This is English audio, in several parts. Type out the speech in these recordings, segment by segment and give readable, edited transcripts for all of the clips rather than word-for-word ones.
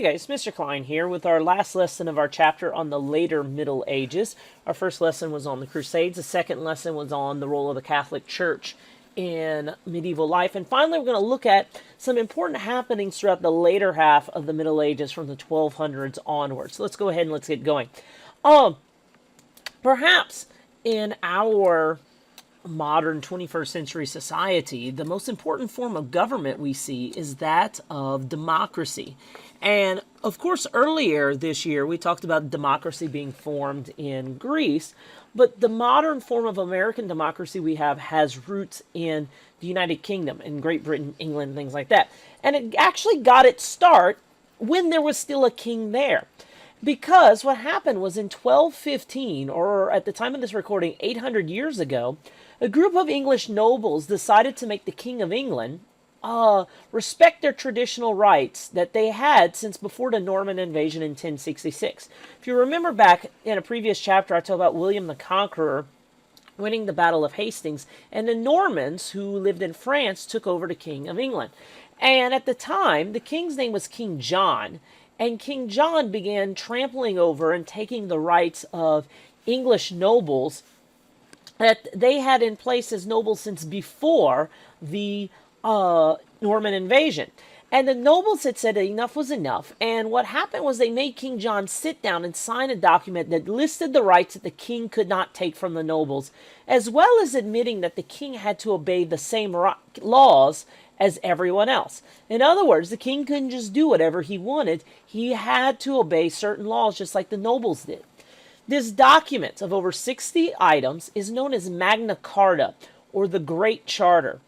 guys, Mr. Klein here with our last lesson of our chapter on the later Middle Ages. Our first lesson was on the Crusades. The second lesson was on the role of the Catholic Church in medieval life. And finally, we're going to look at some important happenings throughout the later half of the Middle Ages from the 1200s onwards. So let's go ahead and let's get going. Perhaps in our modern 21st century society, the most important form of government we see is that of democracy. And of course, earlier this year, we talked about democracy being formed in Greece, but the modern form of American democracy we have has roots in the United Kingdom, in Great Britain, England, things like that. And it actually got its start when there was still a king there. Because what happened was in 1215, or at the time of this recording, 800 years ago, a group of English nobles decided to make the King of England respect their traditional rights that they had since before the Norman invasion in 1066. If you remember back in a previous chapter, I talked about William the Conqueror winning the Battle of Hastings, and the Normans who lived in France took over the King of England. And at the time, the king's name was King John, and King John began trampling over and taking the rights of English nobles that they had in place as nobles since before the Norman invasion. And the nobles had said that enough was enough. And what happened was they made King John sit down and sign a document that listed the rights that the king could not take from the nobles, as well as admitting that the king had to obey the same laws as everyone else. In other words, the king couldn't just do whatever he wanted. He had to obey certain laws just like the nobles did. This document of over 60 items is known as Magna Carta, or the Great Charter.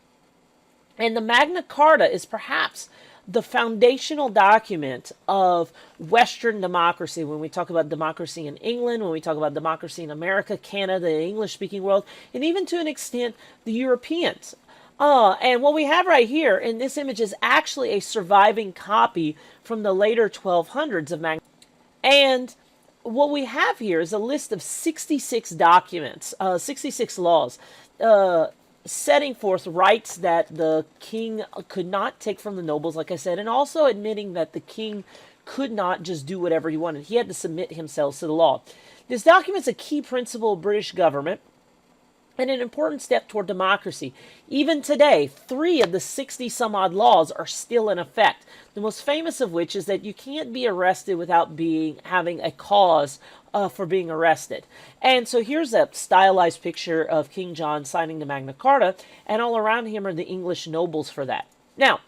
And the Magna Carta is perhaps the foundational document of Western democracy. When we talk about democracy in England, when we talk about democracy in America, Canada, the English-speaking world, and even to an extent, the Europeans. And what we have right here in this image is actually a surviving copy from the later 1200s of Magna Carta. And what we have here is a list of 66 documents, 66 laws, setting forth rights that the king could not take from the nobles, like I said, and also admitting that the king could not just do whatever he wanted. He had to submit himself to the law. This document is a key principle of British government and an important step toward democracy. Even today, 3 of the 60-some-odd laws are still in effect. The most famous of which is that you can't be arrested without having a cause for being arrested. And so here's a stylized picture of King John signing the Magna Carta, and all around him are the English nobles for that. Now,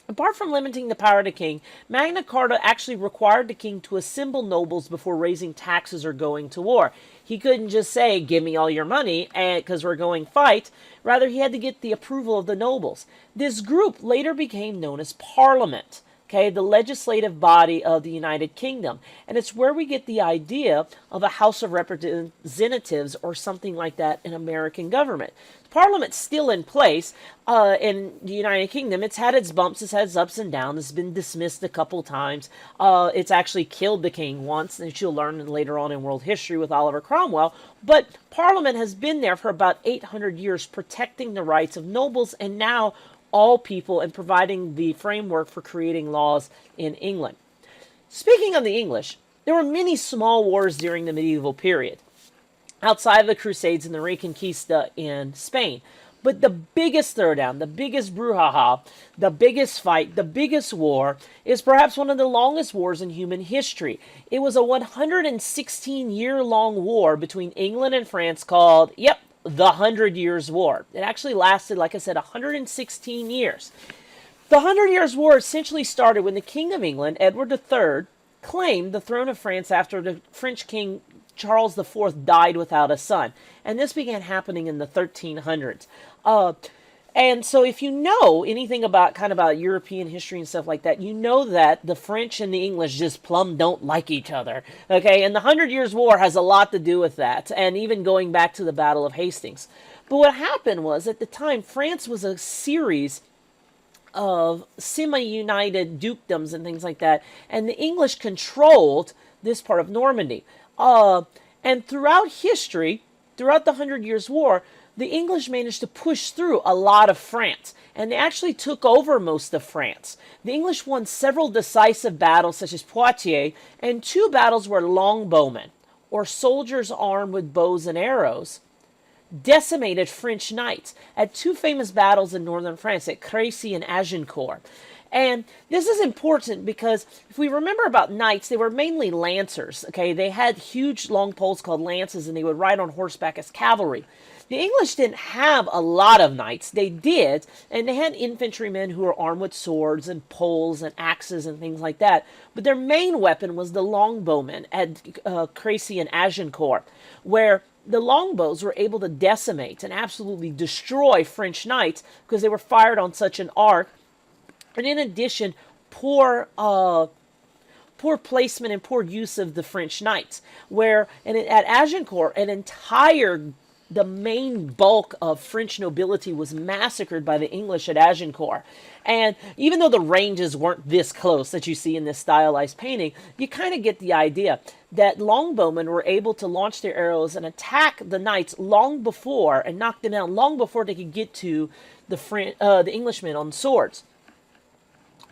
apart from limiting the power of the king, Magna Carta actually required the king to assemble nobles before raising taxes or going to war. He couldn't just say, give me all your money, because we're going fight. Rather, he had to get the approval of the nobles. This group later became known as Parliament, okay, the legislative body of the United Kingdom. And it's where we get the idea of a House of Representatives or something like that in American government. Parliament's still in place in the United Kingdom. It's had its bumps, it's had its ups and downs. It's been dismissed a couple times. It's actually killed the king once, and you'll learn later on in world history with Oliver Cromwell. But Parliament has been there for about 800 years, protecting the rights of nobles and now all people, and providing the framework for creating laws in England. Speaking of the English, there were many small wars during the medieval period, outside of the Crusades and the Reconquista in Spain. But the biggest throwdown, the biggest brouhaha, the biggest fight, the biggest war is perhaps one of the longest wars in human history. It was a 116-year-long war between England and France called, the 100 Years' War. It actually lasted, like I said, 116 years. The 100 Years' War essentially started when the King of England, Edward III, claimed the throne of France after the French King Charles IV died without a son. And this began happening in the 1300s. And so if you know anything about European history and stuff like that, you know that the French and the English just plumb don't like each other. Okay, and the 100 Years' War has a lot to do with that, and even going back to the Battle of Hastings. But what happened was, at the time, France was a series of semi-united dukedoms and things like that, and the English controlled this part of Normandy. And throughout history, throughout the 100 Years' War, the English managed to push through a lot of France, and they actually took over most of France. The English won several decisive battles, such as Poitiers, and 2 battles where longbowmen, or soldiers armed with bows and arrows, decimated French knights at 2 famous battles in northern France, at Crécy and Agincourt. And this is important because if we remember about knights, they were mainly lancers. Okay, they had huge long poles called lances, and they would ride on horseback as cavalry. The English didn't have a lot of knights. They did, and they had infantrymen who were armed with swords and poles and axes and things like that. But their main weapon was the longbowmen at Crécy and Agincourt, where the longbows were able to decimate and absolutely destroy French knights because they were fired on such an arc. And in addition, poor placement and poor use of the French knights, where at Agincourt, the main bulk of French nobility was massacred by the English at Agincourt. And even though the ranges weren't this close that you see in this stylized painting, you kind of get the idea that longbowmen were able to launch their arrows and attack the knights long before, and knock them down long before they could get to the Englishmen on swords.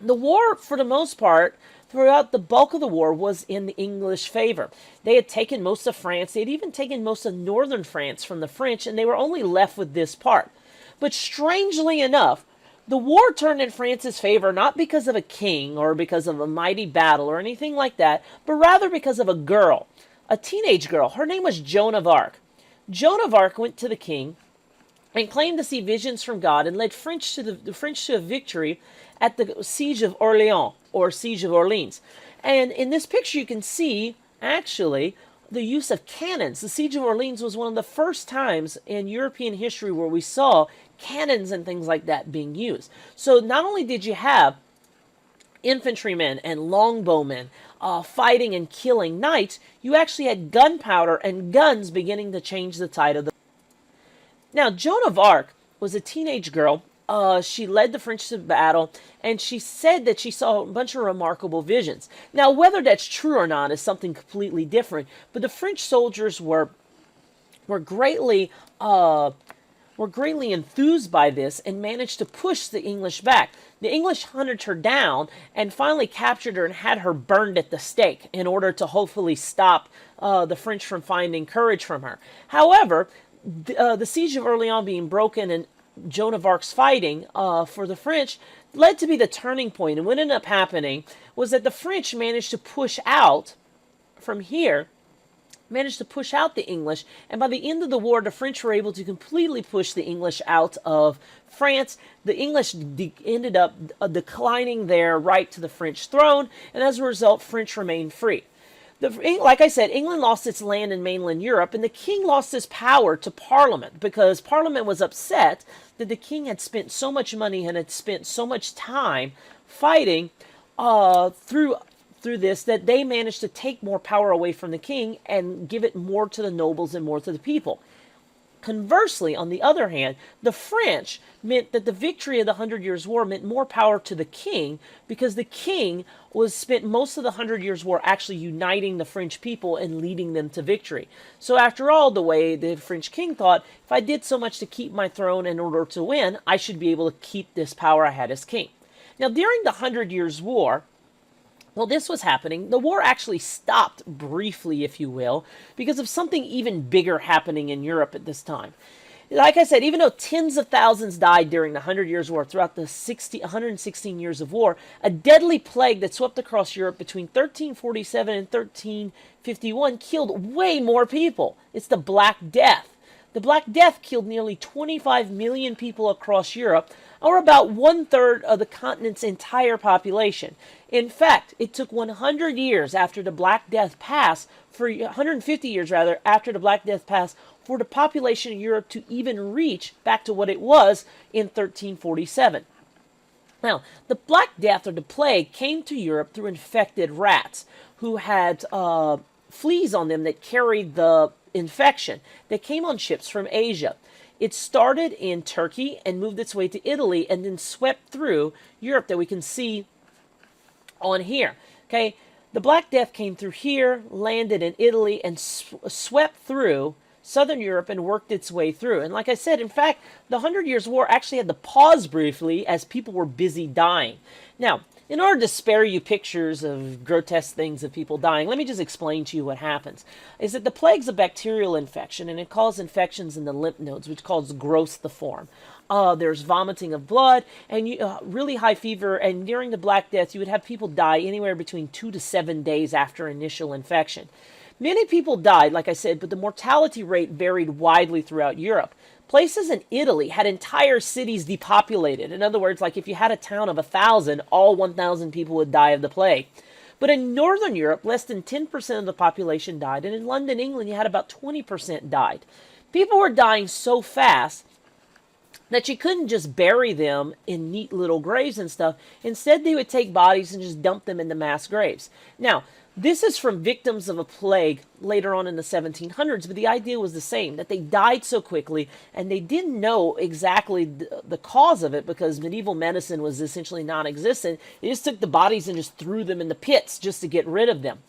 The war, for the most part, throughout the bulk of the war, was in the English favor. They had taken most of France. They had even taken most of northern France from the French, and they were only left with this part. But strangely enough, the war turned in France's favor not because of a king or because of a mighty battle or anything like that, but rather because of a girl, a teenage girl. Her name was Joan of Arc. Joan of Arc went to the king and claimed to see visions from God, and led the French to a victory at the Siege of Orleans, or Siege of Orleans. And in this picture you can see, actually, the use of cannons. The Siege of Orleans was one of the first times in European history where we saw cannons and things like that being used. So not only did you have infantrymen and longbowmen fighting and killing knights, you actually had gunpowder and guns beginning to change the tide of the... Now, Joan of Arc was a teenage girl. She led the French to battle, and she said that she saw a bunch of remarkable visions. Now, whether that's true or not is something completely different, but the French soldiers were greatly enthused by this and managed to push the English back. The English hunted her down and finally captured her and had her burned at the stake in order to hopefully stop the French from finding courage from her. However, the Siege of Orleans being broken and Joan of Arc's fighting for the French led to be the turning point. And what ended up happening was that the French managed to push out from here, managed to push out the English, and by the end of the war, the French were able to completely push the English out of France. The English ended up declining their right to the French throne, and as a result, French remained free. Like I said, England lost its land in mainland Europe, and the king lost his power to Parliament because Parliament was upset that the king had spent so much money and had spent so much time fighting through this that they managed to take more power away from the king and give it more to the nobles and more to the people. Conversely, on the other hand, the French meant that the victory of the 100 Years' War meant more power to the king because the king spent most of the 100 Years' War actually uniting the French people and leading them to victory. So after all, the way the French king thought, if I did so much to keep my throne in order to win, I should be able to keep this power I had as king. Now, during the 100 Years' War, while this was happening, the war actually stopped briefly, if you will, because of something even bigger happening in Europe at this time. Like I said, even though tens of thousands died during the 100 Years' War throughout the 116 years of war, a deadly plague that swept across Europe between 1347 and 1351 killed way more people. It's the Black Death. The Black Death killed nearly 25 million people across Europe, or about 1/3 of the continent's entire population. In fact, it took 100 years after the Black Death passed, 150 years rather, after the Black Death passed, for the population of Europe to even reach back to what it was in 1347. Now, the Black Death, or the plague, came to Europe through infected rats who had fleas on them that carried the infection. They came on ships from Asia. It started in Turkey and moved its way to Italy and then swept through Europe that we can see on here. Okay, the Black Death came through here, landed in Italy, and swept through southern Europe and worked its way through. And like I said, in fact, the Hundred Years' War actually had to pause briefly as people were busy dying. Now, in order to spare you pictures of grotesque things of people dying, let me just explain to you what happens. Is that the plague's a bacterial infection, and it causes infections in the lymph nodes, which causes growth to form. There's vomiting of blood, and really high fever, and during the Black Death, you would have people die anywhere between 2 to 7 days after initial infection. Many people died, like I said, but the mortality rate varied widely throughout Europe. Places in Italy had entire cities depopulated. In other words, like if you had a town of 1,000, all 1,000 people would die of the plague. But in Northern Europe, less than 10% of the population died. And in London, England, you had about 20% died. People were dying so fast that you couldn't just bury them in neat little graves and stuff. Instead, they would take bodies and just dump them into mass graves. Now, this is from victims of a plague later on in the 1700s, but the idea was the same, that they died so quickly, and they didn't know exactly the cause of it because medieval medicine was essentially non-existent. They just took the bodies and just threw them in the pits just to get rid of them.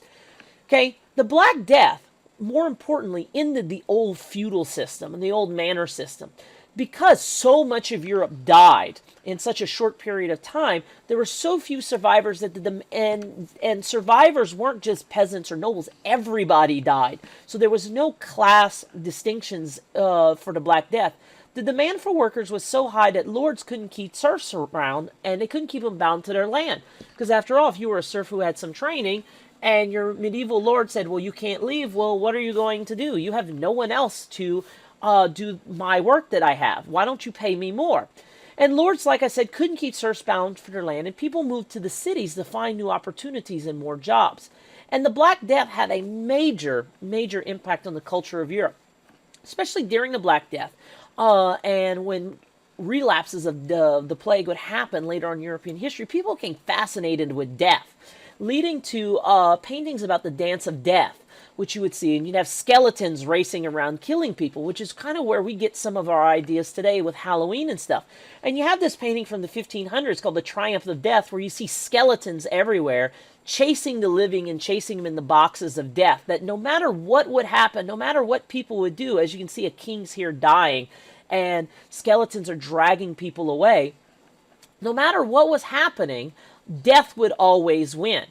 Okay, the Black Death, more importantly, ended the old feudal system and the old manor system. Because so much of Europe died in such a short period of time, there were so few survivors that and survivors weren't just peasants or nobles. Everybody died. So there was no class distinctions for the Black Death. The demand for workers was so high that lords couldn't keep serfs around, and they couldn't keep them bound to their land. Because after all, if you were a serf who had some training, and your medieval lord said, well, you can't leave, well, what are you going to do? You have no one else to do my work that I have. Why don't you pay me more? And lords, like I said, couldn't keep serfs bound for their land, and people moved to the cities to find new opportunities and more jobs. And the Black Death had a major, major impact on the culture of Europe, especially during the Black Death. And when relapses of the plague would happen later on in European history, people became fascinated with death, leading to paintings about the dance of death, which you would see, and you'd have skeletons racing around killing people, which is kind of where we get some of our ideas today with Halloween and stuff. And you have this painting from the 1500s called The Triumph of Death, where you see skeletons everywhere chasing the living and chasing them in the boxes of death, that no matter what would happen, no matter what people would do, as you can see, a king's here dying, and skeletons are dragging people away, no matter what was happening, death would always win.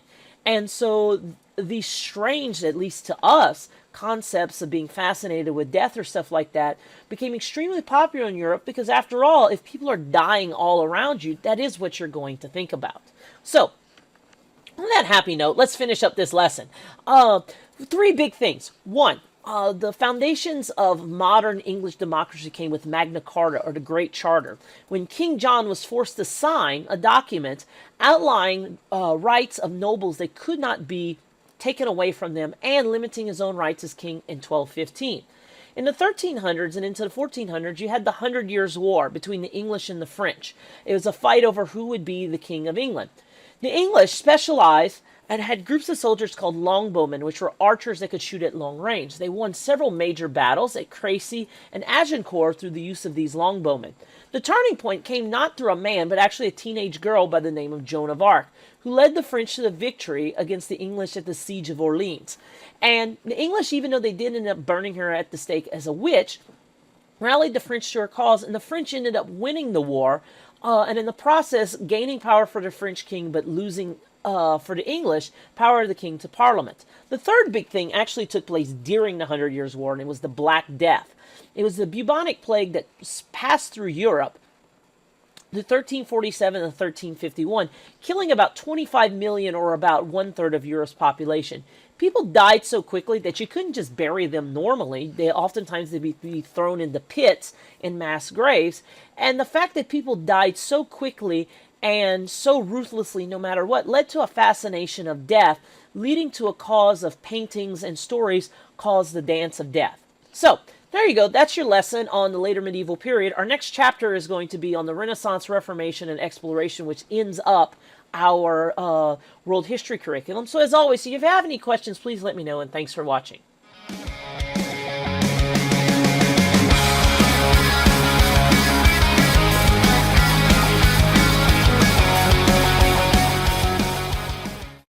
And so these strange, at least to us, concepts of being fascinated with death or stuff like that became extremely popular in Europe because, after all, if people are dying all around you, that is what you're going to think about. So, on that happy note, let's finish up this lesson. 3 big things. 1, the foundations of modern English democracy came with Magna Carta, or the Great Charter, when King John was forced to sign a document outlining rights of nobles that could not be taken away from them and limiting his own rights as king in 1215. In the 1300s and into the 1400s, you had the 100 Years' War between the English and the French. It was a fight over who would be the king of England. The English specialized and had groups of soldiers called longbowmen, which were archers that could shoot at long range. They won several major battles at Crécy and Agincourt through the use of these longbowmen. The turning point came not through a man, but actually a teenage girl by the name of Joan of Arc, who led the French to the victory against the English at the Siege of Orleans. And the English, even though they did end up burning her at the stake as a witch, rallied the French to her cause, and the French ended up winning the war, and in the process gaining power for the French king, but losing for the English, power of the king to Parliament. The third big thing actually took place during the 100 Years' War, and it was the Black Death. It was the bubonic plague that passed through Europe, the 1347 and 1351, killing about 25 million, or about 1/3 of Europe's population. People died so quickly that you couldn't just bury them normally. Oftentimes they'd be thrown into pits in mass graves. And the fact that people died so quickly and so ruthlessly, no matter what, led to a fascination of death, leading to a cause of paintings and stories called the Dance of Death. So, there you go. That's your lesson on the later medieval period. Our next chapter is going to be on the Renaissance, Reformation, and Exploration, which ends up our world history curriculum. So, as always, if you have any questions, please let me know, and thanks for watching.